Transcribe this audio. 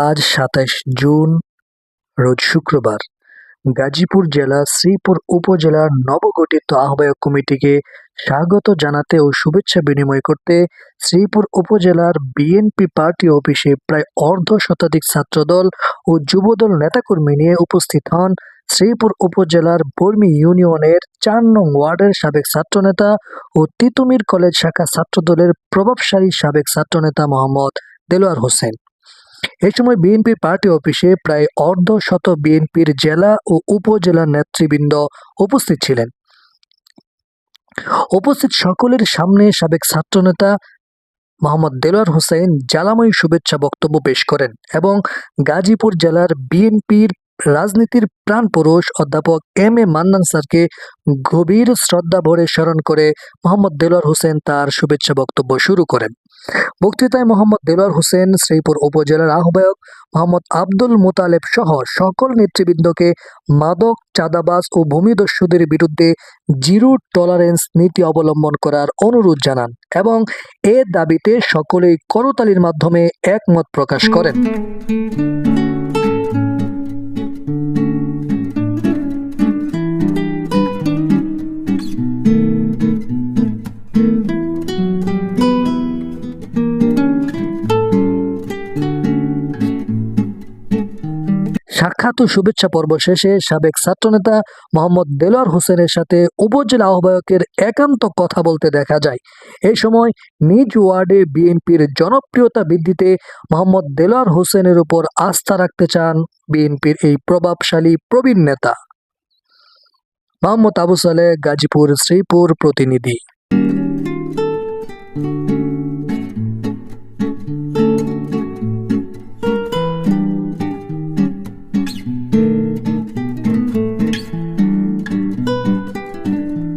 আজ ২৭ জুন রোজ শুক্রবার গাজীপুর জেলা শ্রীপুর উপজেলার নবগঠিত আহ্বায়ক কমিটিকে স্বাগত জানাতে ও শুভেচ্ছা বিনিময় করতে শ্রীপুর উপজেলার বিএনপি পার্টি অফিসে প্রায় অর্ধ শতাধিক ছাত্রদল ও যুবদল নেতাকর্মী নিয়ে উপস্থিত হন শ্রীপুর উপজেলার বর্মি ইউনিয়নের ৪ নং ওয়ার্ডের সাবেক ছাত্রনেতা ও তিতুমির কলেজ শাখা ছাত্রদলের প্রভাবশালী সাবেক ছাত্রনেতা মোহাম্মদ দেলোয়ার হোসেন। এ সময় বিএনপির পার্টি অফিসে প্রায় অর্ধশত বিএনপির জেলা ও উপজেলা নেতৃবৃন্দ উপস্থিত ছিলেন। উপস্থিত সকলের সামনে সাবেক ছাত্রনেতা মোহাম্মদ দেলোয়ার হোসেন জ্বালাময়ী শুভেচ্ছা বক্তব্য পেশ করেন এবং গাজীপুর জেলার বিএনপির রাজনীতির প্রাণপুরুষ অধ্যাপক এম.এ. মান্নান স্যারকে গভীর শ্রদ্ধা ভরে স্মরণ করে মোহাম্মদ দেলোয়ার হোসেন তার শুভেচ্ছা বক্তব্য শুরু করেন। বক্তৃতায় মোহাম্মদ দেলোয়ার হোসেন শ্রীপুর উপজেলার আহ্বায়ক মোহাম্মদ আব্দুল মোতালেব সহ সকল নেতৃবৃন্দকে মাদক, চাঁদাবাজ ও ভূমিদস্যুদের বিরুদ্ধে জিরো টলারেন্স নীতি অবলম্বন করার অনুরোধ জানান এবং এ দাবিতে সকলেই করতালির মাধ্যমে একমত প্রকাশ করেন। সাক্ষাৎ ও শুভেচ্ছা পর্ব শেষে সাবেক ছাত্রনেতা মোহাম্মদ দেলোয়ার হোসেনের সাথে উপজেলা আহ্বায়কের একান্ত কথা বলতে দেখা যায়। এই সময় নিজ ওয়ার্ডে বিএনপির জনপ্রিয়তা বৃদ্ধিতে মোহাম্মদ দেলোয়ার হোসেনের উপর আস্থা রাখতে চান বিএনপির এই প্রভাবশালী প্রবীণ নেতা। মোহাম্মদ আবু সালেহ, গাজীপুর শ্রীপুর প্রতিনিধি।